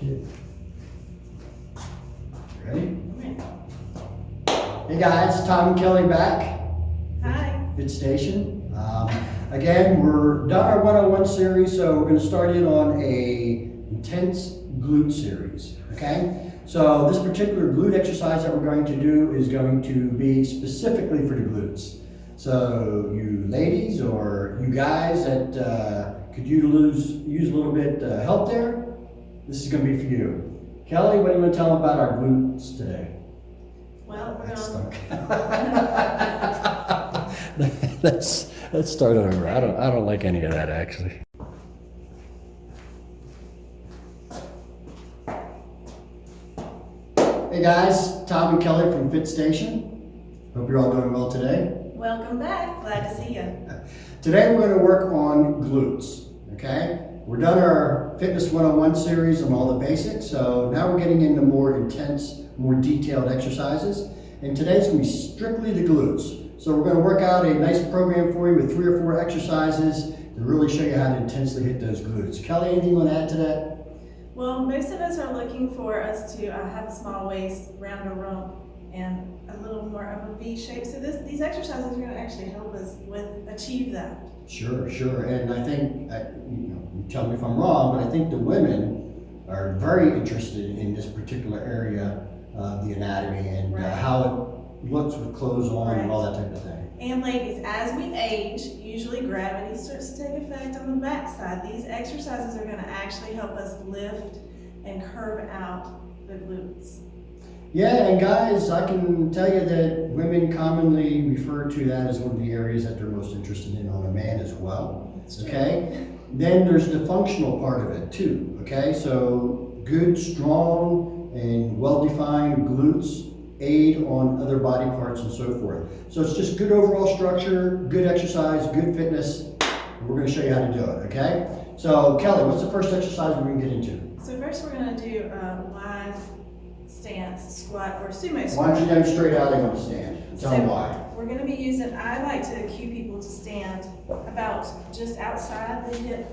kid. Ready? Hey guys, Tom and Kelly back. Hi. Fit Station. Again, we're done our 101 series, so we're going to start in on a intense glute series. Okay? So this particular glute exercise that we're going to do is going to be specifically for the glutes. So you ladies or you guys that could use a little bit help there, this is going to be for you. Kelly, what do you want to tell them about our glutes today? Well, we're Let's start over. I don't like any of that actually. Hey guys, Tom and Kelly from Fit Station. Hope you're all doing well today. welcome back. Glad to see you. Today we're going to work on glutes. Okay? We're done our Fitness 101 series on all the basics, so now we're getting into more intense, more detailed exercises. And today's going to be strictly the glutes. So we're going to work out a nice program for you with 3 or 4 exercises to really show you how to intensely hit those glutes. Kelly, anything you want to add to that? Well, most of us are looking for us to have a small waist, rounder rump, and a little more of a V shape. So these exercises are going to actually help us achieve that. Sure. And I think, you tell me if I'm wrong, but I think the women are very interested in this particular area of the anatomy and Right. how it looks with clothes on Right. and all that type of thing. And ladies, as we age, usually gravity starts to take effect on the backside. These exercises are going to actually help us lift and curve out the glutes. Yeah, and guys, I can tell you that women commonly refer to that as one of the areas that they're most interested in on a man as well. Okay? Then there's the functional part of it too. Okay? So good, strong, and well-defined glutes aid on other body parts and so forth. So it's just good overall structure, good exercise, good fitness. And we're going to show you how to do it. Okay? So Kelly, what's the first exercise we're going to get into? So first we're going to do live stance, squat, or sumo squat. Why don't you demonstrate how they want to stand? Tell them why. We're going to be using, I like to cue people to stand about just outside the hip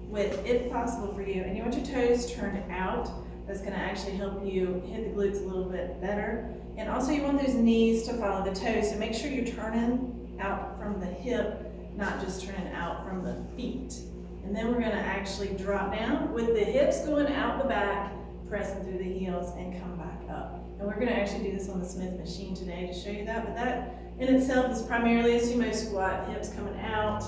width, if possible for you. And you want your toes turned out. That's going to actually help you hit the glutes a little bit better. And also you want those knees to follow the toes. So make sure you're turning out from the hip, not just turning out from the feet. And then we're going to actually drop down with the hips going out the back, pressing through the heels and come back up. And we're going to actually do this on the Smith machine today to show you that. But that in itself is primarily a sumo squat. Hips coming out,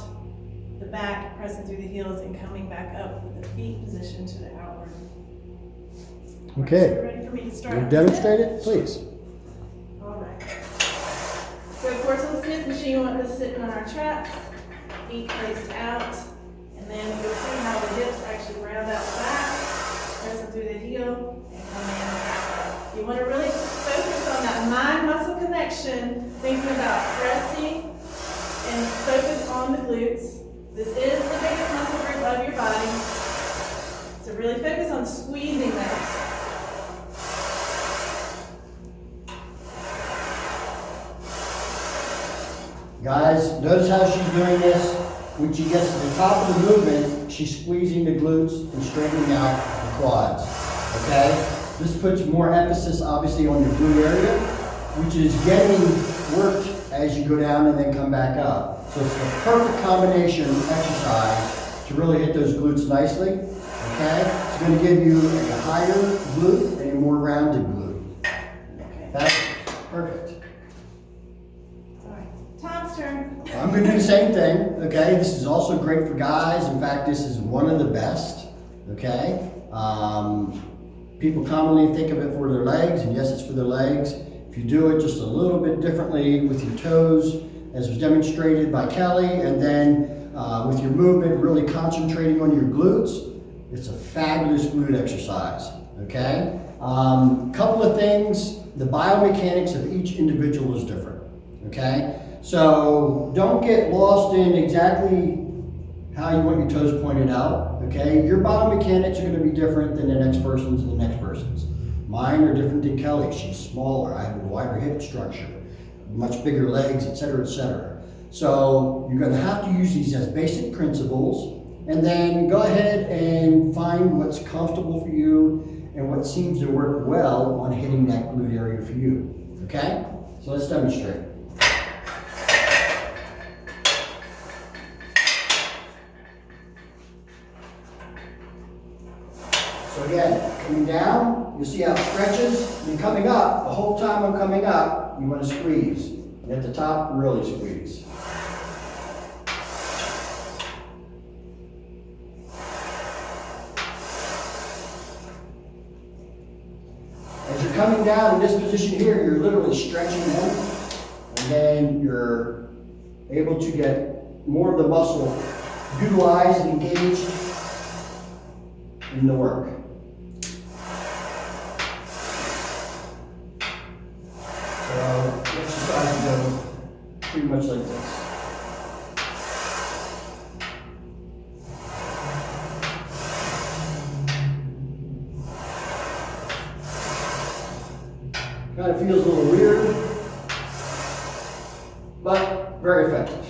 the back pressing through the heels and coming back up with the feet positioned to the outward. Okay. So you're ready for me to start? You demonstrate it, please. All right. So of course on the Smith machine, we want this sitting on our traps, feet placed out, and then you'll see how the hips actually round out the back, pressing through the heel, and come in. You want to really focus on that mind-muscle connection, thinking about pressing and focus on the glutes. This is the biggest muscle group of your body, so really focus on squeezing those. Guys, notice how she's doing this. When she gets to the top of the movement, she's squeezing the glutes and straightening out the quads. Okay? This puts more emphasis, obviously, on your glute area, which is getting worked as you go down and then come back up. So it's the perfect combination exercise to really hit those glutes nicely. Okay? It's going to give you a higher glute and a more rounded glute. That's perfect. Tom's turn. I'm going to do the same thing, okay? This is also great for guys. In fact, this is one of the best, okay? People commonly think of it for their legs, and yes, it's for their legs. If you do it just a little bit differently with your toes, as was demonstrated by Kelly, and then with your movement, really concentrating on your glutes, it's a fabulous glute exercise, okay? Couple of things, the biomechanics of each individual is different, okay? So don't get lost in exactly how you want your toes pointed out, okay? Your biomechanics are going to be different than the next person's and the next person's. Mine are different than Kelly's. She's smaller. I have a wider hip structure, much bigger legs, etc., etc. So you're going to have to use these as basic principles, and then go ahead and find what's comfortable for you and what seems to work well on hitting that glute area for you. Okay? So let's demonstrate. So again, coming down, you see how it stretches, and coming up, the whole time I'm coming up, you want to squeeze. And at the top, really squeeze. As you're coming down in this position here, you're literally stretching in, and then you're able to get more of the muscle utilized and engaged in the work. So the exercise goes pretty much like this. Kind of feels a little weird, but very effective.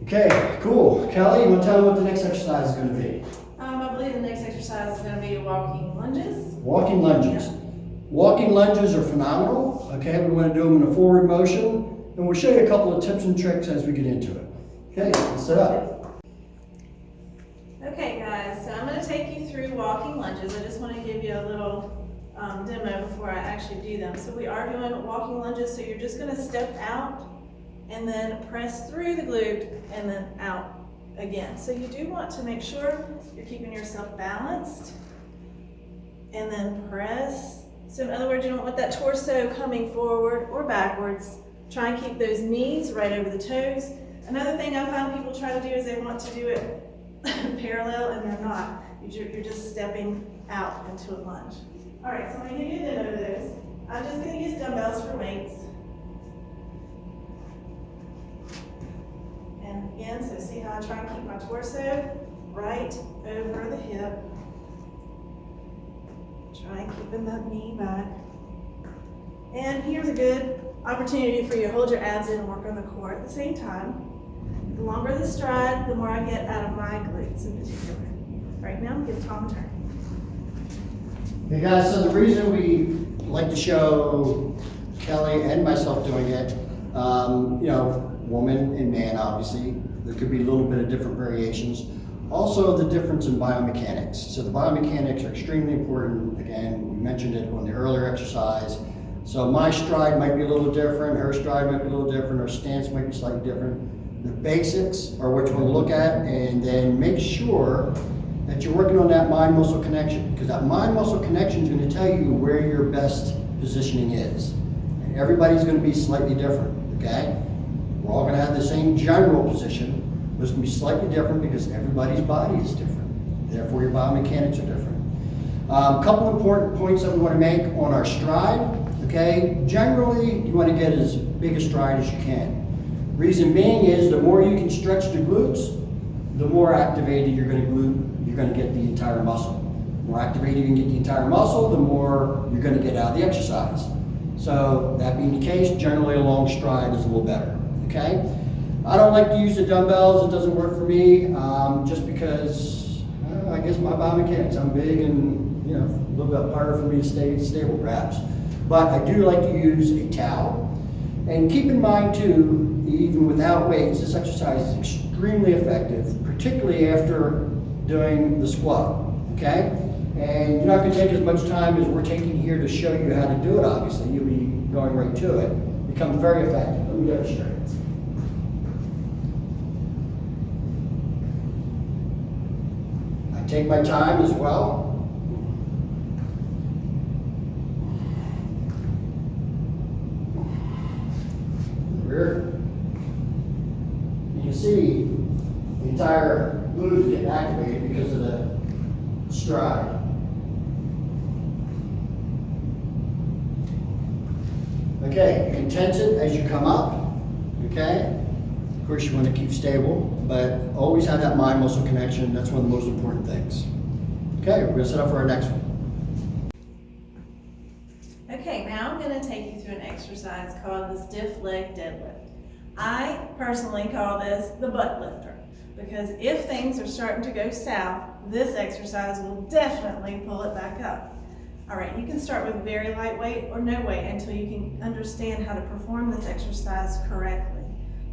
Okay, cool. Kelly, you want to tell me what the next exercise is going to be? I believe the next exercise is going to be walking lunges. Walking lunges. Yeah. Walking lunges are phenomenal. Okay, we want to do them in a forward motion, and we'll show you a couple of tips and tricks as we get into it. Okay, let's set up. Okay guys, so I'm going to take you through walking lunges. I just want to give you a little demo before I actually do them. So we are doing walking lunges, so you're just going to step out and then press through the glute and then out again. So you do want to make sure you're keeping yourself balanced and then press. So in other words, you don't want that torso coming forward or backwards. Try and keep those knees right over the toes. Another thing I found people try to do is they want to do it parallel, and they're not. You're just stepping out into a lunge. All right, so I'm going to give you a demo of those. I'm just going to use dumbbells for weights. And again, so see how I try and keep my torso right over the hip. Try and keeping that knee back. And here's a good opportunity for you to hold your abs in and work on the core at the same time. The longer the stride, the more I get out of my glutes in particular. Right now, give Tom a turn. Hey guys, so the reason we like to show Kelly and myself doing it, woman and man, obviously, there could be a little bit of different variations. Also, the difference in biomechanics. So the biomechanics are extremely important. Again, we mentioned it on the earlier exercise. So my stride might be a little different, her stride might be a little different, her stance might be slightly different. The basics are what you want to look at, and then make sure that you're working on that mind-muscle connection, because that mind-muscle connection is going to tell you where your best positioning is. And everybody's going to be slightly different, okay? We're all going to have the same general position, but it's going to be slightly different because everybody's body is different. Therefore, your biomechanics are different. A couple important points that we want to make on our stride, okay? Generally, you want to get as big a stride as you can. Reason being is the more you can stretch the glutes, the more activated you're going to get the entire muscle. The more activated you can get the entire muscle, the more you're going to get out of the exercise. So that being the case, generally a long stride is a little better, okay? I don't like to use the dumbbells. It doesn't work for me just because, I guess my biomechanics, I'm big and a little bit harder for me to stay stable perhaps. But I do like to use a towel. And keep in mind too, even without weights, this exercise is extremely effective, particularly after doing the squat, okay? And you're not going to take as much time as we're taking here to show you how to do it, obviously. You'll be going right to it. It becomes very effective. Let me demonstrate. I take my time as well. You can see the entire glutes get activated because of the stride. Okay, you can tense it as you come up, okay? Of course you want to keep stable, but always have that mind-muscle connection. That's one of the most important things. Okay, we're going to set up for our next one. Okay, now I'm going to take you through an exercise called the stiff leg deadlift. I personally call this the butt lifter. because if things are starting to go south, this exercise will definitely pull it back up. All right, you can start with very lightweight or no weight until you can understand how to perform this exercise correctly.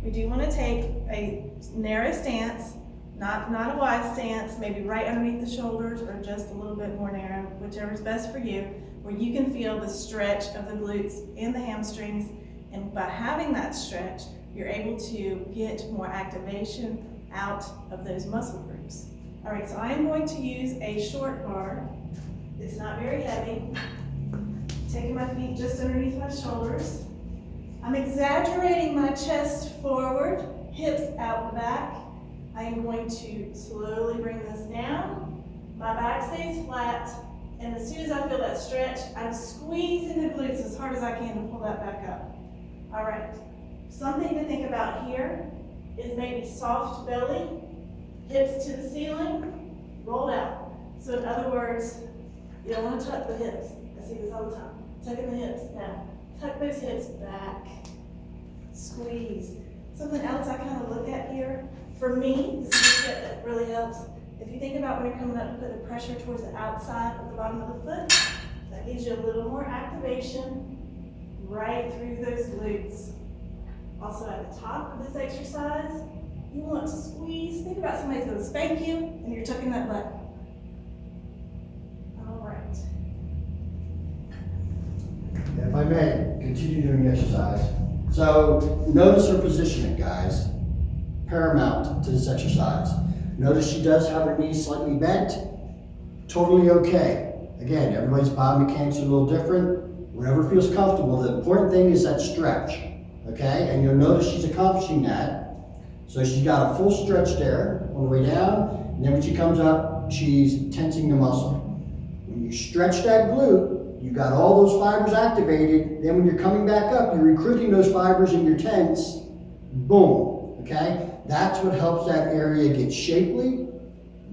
We do want to take a narrow stance, not a wide stance, maybe right underneath the shoulders or just a little bit more narrow, whichever is best for you, where you can feel the stretch of the glutes and the hamstrings. And by having that stretch, you're able to get more activation out of those muscle groups. All right, so I am going to use a short bar. It's not very heavy. Taking my feet just underneath my shoulders. I'm exaggerating my chest forward, hips out the back. I am going to slowly bring this down. My back stays flat, and as soon as I feel that stretch, I'm squeezing the glutes as hard as I can to pull that back up. All right, something to think about here is maybe soft belly, hips to the ceiling, rolled out. So in other words, you don't want to tuck the hips. I see this all the time. Tucking the hips now. Tuck those hips back. Squeeze. Something else I kind of look at here, for me, this is a tip that really helps. If you think about when you're coming up to put the pressure towards the outside of the bottom of the foot, that gives you a little more activation right through those glutes. Also at the top of this exercise, you want to squeeze. Think about somebody's going to spank you and you're tucking that butt. All right. If I may, continue doing the exercise. So notice her positioning, guys. Paramount to this exercise. Notice she does have her knees slightly bent. Totally okay. Again, everybody's biomechanics are a little different. Whatever feels comfortable. The important thing is that stretch. Okay? And you'll notice she's accomplishing that. So she's got a full stretch there on the way down. And then when she comes up, she's tensing the muscle. When you stretch that glute, you got all those fibers activated. Then when you're coming back up, you're recruiting those fibers in your tense. Boom. Okay? That's what helps that area get shapely,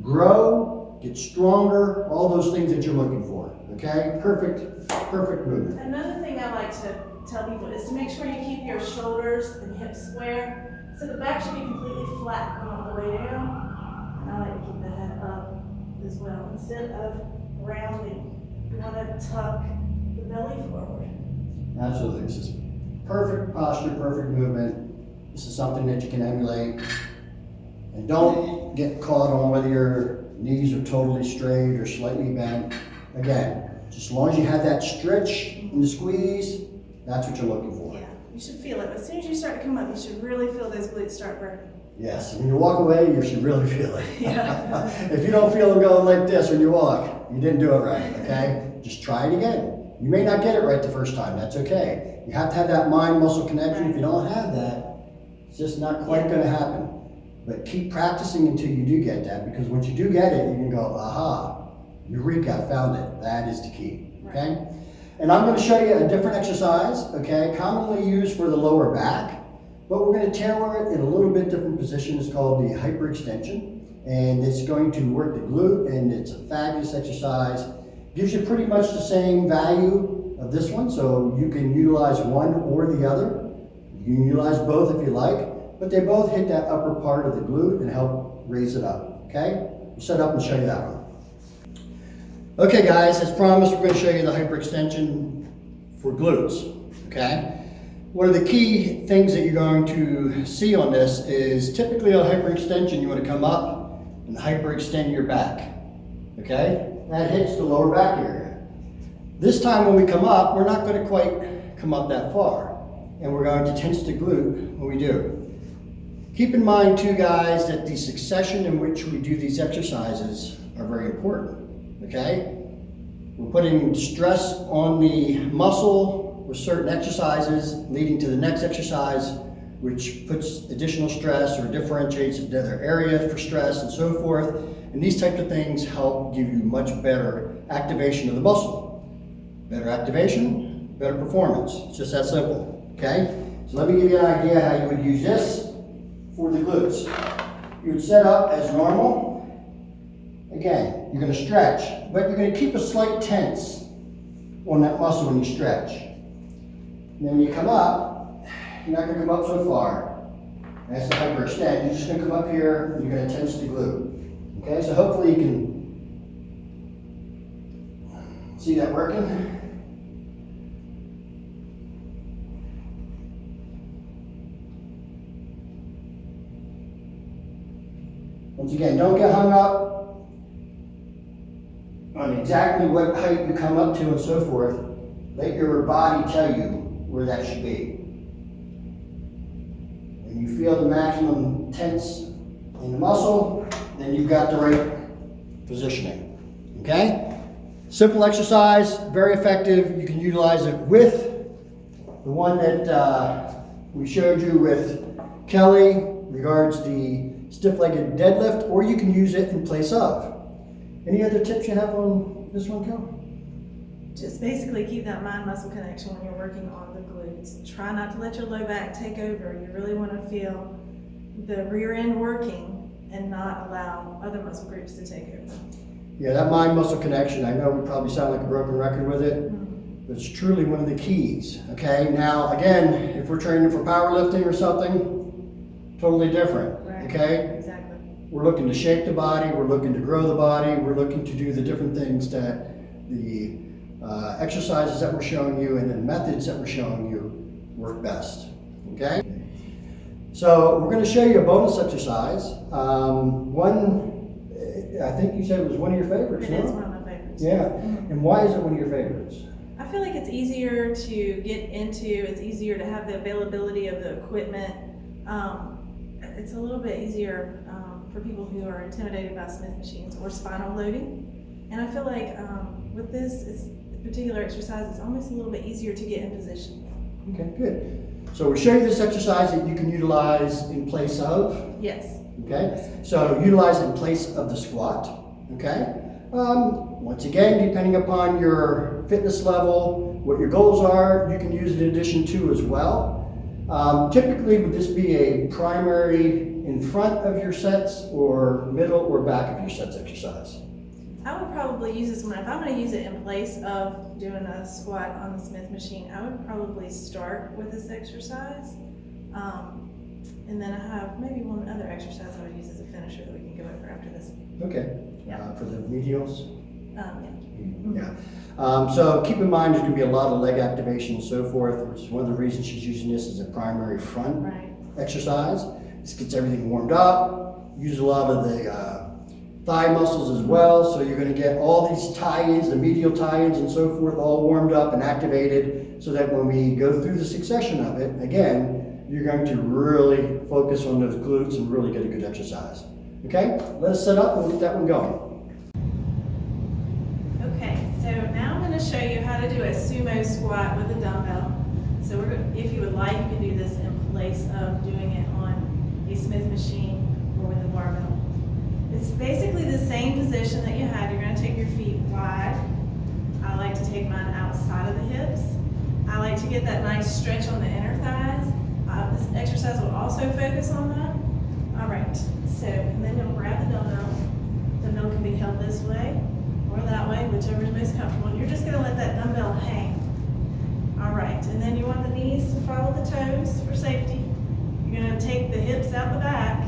grow, get stronger, all those things that you're looking for. Okay? Perfect movement. Another thing I like to tell people is to make sure you keep your shoulders and hips square. So the back should be completely flat going all the way down. And I like to keep the head up as well. Instead of rounding, you want to tuck the belly forward. Absolutely. This is perfect posture, perfect movement. This is something that you can emulate. And don't get caught on whether your knees are totally straight or slightly bent. Again, just as long as you have that stretch and the squeeze, that's what you're looking for. Yeah, you should feel it. As soon as you start to come up, you should really feel those glutes start burning. Yes, when you walk away, you should really feel it. Yeah. If you don't feel them going like this when you walk, you didn't do it right, okay? Just try it again. You may not get it right the first time, that's okay. You have to have that mind-muscle connection. If you don't have that, it's just not quite going to happen. But keep practicing until you do get that, because once you do get it, you can go, aha, eureka, I found it. That is the key, okay? And I'm going to show you a different exercise, okay, commonly used for the lower back, but we're going to tailor it in a little bit different position. It's called the hyperextension, and it's going to work the glute, and it's a fabulous exercise. Gives you pretty much the same value of this one, so you can utilize one or the other. You can utilize both if you like, but they both hit that upper part of the glute and help raise it up, okay? We'll set up and show you that one. Okay guys, as promised, we're going to show you the hyperextension for glutes, okay? One of the key things that you're going to see on this is typically on hyperextension, you want to come up and hyperextend your back, okay? That hits the lower back area. This time when we come up, we're not going to quite come up that far, and we're going to tense the glute when we do. Keep in mind too guys that the succession in which we do these exercises are very important. Okay? We're putting stress on the muscle with certain exercises leading to the next exercise, which puts additional stress or differentiates another area for stress and so forth. And these types of things help give you much better activation of the muscle. Better activation, better performance. It's just that simple. Okay? So let me give you an idea how you would use this for the glutes. You would set up as normal. Again, you're going to stretch, but you're going to keep a slight tense on that muscle when you stretch. And then when you come up, you're not going to come up so far. That's the hyperextend. You're just gonna come up here and you're gonna tense the glute. Okay, so hopefully you can see that working. Once again, don't get hung up on exactly what height you come up to and so forth. Let your body tell you where that should be. When you feel the maximum tense in the muscle, then you've got the right positioning. Okay? Simple exercise, very effective. You can utilize it with the one that we showed you with Kelly regards the stiff-legged deadlift, or you can use it in place of. Any other tips you have on this one, Kelly? Just basically keep that mind-muscle connection when you're working on the glutes. Try not to let your low back take over. You really want to feel the rear end working and not allow other muscle groups to take over. Yeah, that mind-muscle connection, I know we probably sound like a broken record with it, but it's truly one of the keys, okay? Now, again, if we're training for powerlifting or something, totally different, Right. okay? Exactly. We're looking to shape the body, we're looking to grow the body, we're looking to do the different things that the exercises that we're showing you and the methods that we're showing you work best, okay? So we're going to show you a bonus exercise. I think you said it was one of your favorites, It no? is one of my favorites. Yeah, and why is it one of your favorites? I feel like it's easier to get into, it's easier to have the availability of the equipment. It's a little bit easier for people who are intimidated by Smith machines or spinal loading. And I feel like with this particular exercise, it's almost a little bit easier to get in position. Okay, good. So we'll show you this exercise that you can utilize in place of. Yes. Okay, so utilize it in place of the squat. Okay, once again, depending upon your fitness level, what your goals are, you can use it in addition to as well. Typically, would this be a primary in front of your sets or middle or back of your sets exercise? I would probably use this one, if I'm going to use it in place of doing a squat on the Smith machine, I would probably start with this exercise. And then I have maybe one other exercise I would use as a finisher that we can go over after this. Okay, Yeah. for the medials? Yeah. So keep in mind there's going to be a lot of leg activation and so forth, which is one of the reasons she's using this as a primary front Right. exercise. This gets everything warmed up, use a lot of the thigh muscles as well, so you're going to get all these tie-ins, the medial tie-ins and so forth, all warmed up and activated, so that when we go through the succession of it, again, you're going to really focus on those glutes and really get a good exercise. Okay, let us set up and we'll get that one going. Okay, so now I'm going to show you how to do a sumo squat with a dumbbell. So if you would like, you can do this in place of doing it on a Smith machine or with a barbell. It's basically the same position that you had. You're going to take your feet wide. I like to take mine outside of the hips. I like to get that nice stretch on the inner thighs. This exercise will also focus on that. All right, so, and then you'll grab the dumbbell. The dumbbell can be held this way or that way, whichever is most comfortable. And you're just going to let that dumbbell hang. All right, and then you want the knees to follow the toes for safety. You're going to take the hips out the back,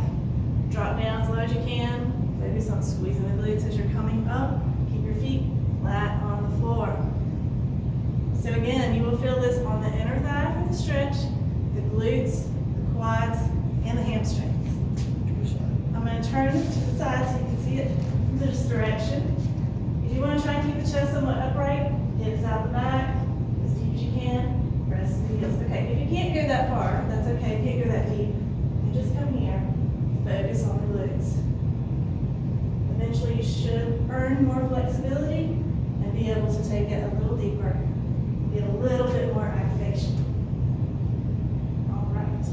drop down as low as you can, focus on squeezing the glutes as you're coming up. Keep your feet flat on the floor. So again, you will feel this on the inner thigh for the stretch, the glutes, the quads, and the hamstrings. I'm going to turn to the side so you can see it in this direction. If you want to try and keep the chest somewhat upright, hips out the back, as deep as you can, press the heels. Okay, if you can't go that far, that's okay, you can't go that deep. You just come here, focus on the glutes. Eventually you should earn more flexibility and be able to take it a little deeper, get a little bit more activation. All right.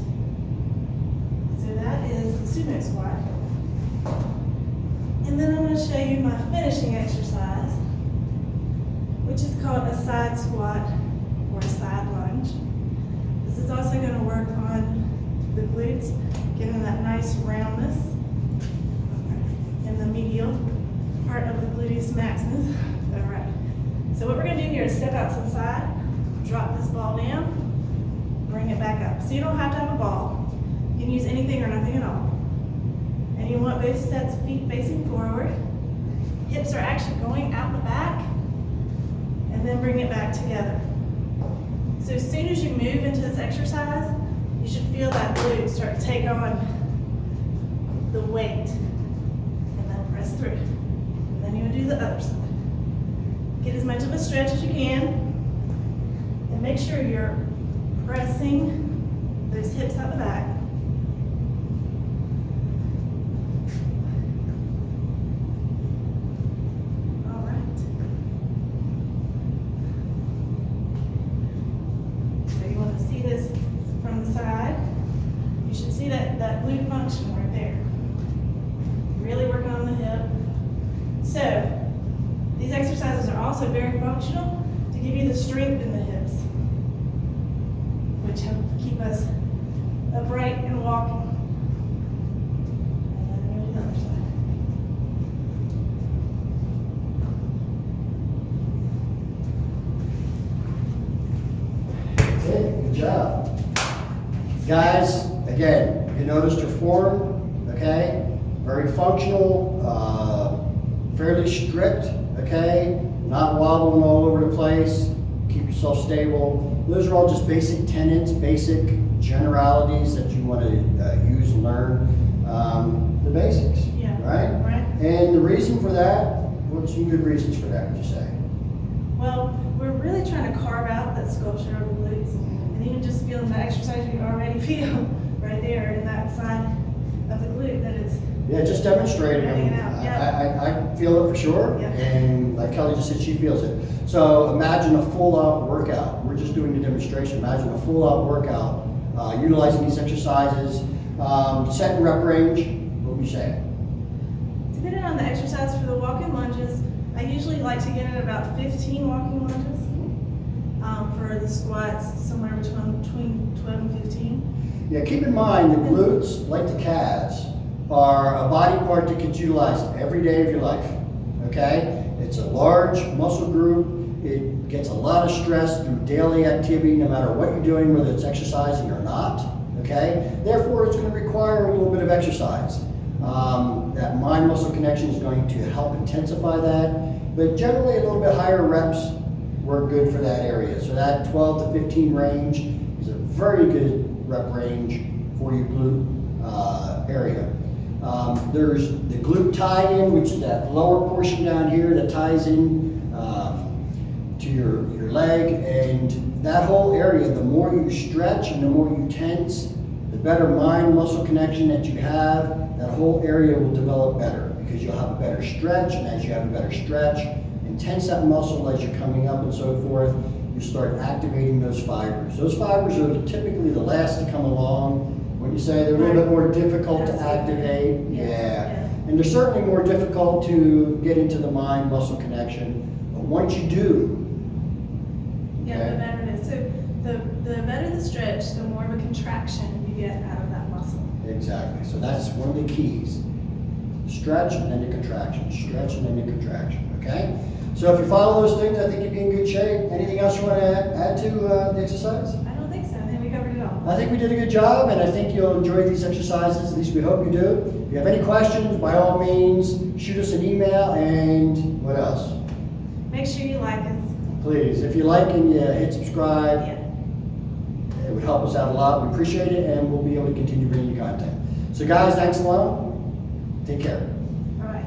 So that is the sumo squat. And then I'm going to show you my finishing exercise, which is called a side squat or a side lunge. This is also going to work on the glutes, giving that nice roundness in the medial part of the gluteus maximus. All right. So what we're going to do here is step out to the side, drop this ball down, bring it back up. So you don't have to have a ball. You You can use anything or nothing at all. And you want both sets of feet facing forward. Hips are actually going out the back, and then bring it back together. So as soon as you move into this exercise, you should feel that glute start to take on the weight, and then press through. And then you would do the other side. Get as much of a stretch as you can, and make sure you're pressing those hips out the back. All right. So you want to see this from the side. You should see that glute function right there. Really working on the hip. So these exercises are also very functional to give you the strength in the hips, which help keep us upright and walking. And then we'll do the other side. Okay, good job. Guys, again, you noticed her form, okay? Very functional, fairly strict, okay? Not wobbling all over the place, keep yourself stable. Those are all just basic tenets, basic generalities that you want to use and learn. The basics, Yeah. right? And the reason for that, what's some good reasons for that, would you say? Well, we're really trying to carve out that sculpture of the glutes, and even just feeling the exercise, you already feel right there in that side of the glute that it's. Yeah, just demonstrating. Getting it out, yeah. I feel it for sure, Yeah. and like Kelly just said, she feels it. So imagine a full-out workout. We're just doing the demonstration. Imagine a full-out workout, utilizing these exercises, set and rep range. What would you say? Depending on the exercise, for the walking lunges, I usually like to get in about 15 walking lunges. For the squats, somewhere between 12 and 15. Yeah, keep in mind the glutes, like the calves, are a body part that gets utilized every day of your life, okay? It's a large muscle group. It gets a lot of stress through daily activity, no matter what you're doing, whether it's exercising or not, okay? Therefore, it's going to require a little bit of exercise. That mind-muscle connection is going to help intensify that, but generally a little bit higher reps work good for that area. So that 12 to 15 range is a very good rep range for your glute area. There's the glute tie-in, which is that lower portion down here that ties in to your leg, and that whole area, the more you stretch and the more you tense, the better mind-muscle connection that you have, that whole area will develop better because you'll have a better stretch, and as you have a better stretch and tense that muscle as you're coming up and so forth, you start activating those fibers. Those fibers are typically the last to come along. When you say they're a little bit more difficult to activate, yeah. And they're certainly more difficult to get into the mind-muscle connection. But once you do, Yeah, the better it is. So the better the stretch, the more of a contraction you get out of that muscle. exactly. So that's one of the keys. Stretch and then the contraction. Stretch and then the contraction. Okay? So if you follow those things, I think you'll be in good shape. Anything else you want to add to the exercise? I don't think so. I think we covered it all. I think we did a good job, and I think you'll enjoy these exercises. At least we hope you do. If you have any questions, by all means, shoot us an email, and what else? Make sure you like us. Please, if you like and you hit subscribe, Yeah. it would help us out a lot. We appreciate it, and we'll be able to continue bringing you content. So guys, thanks a lot. Take care. All right.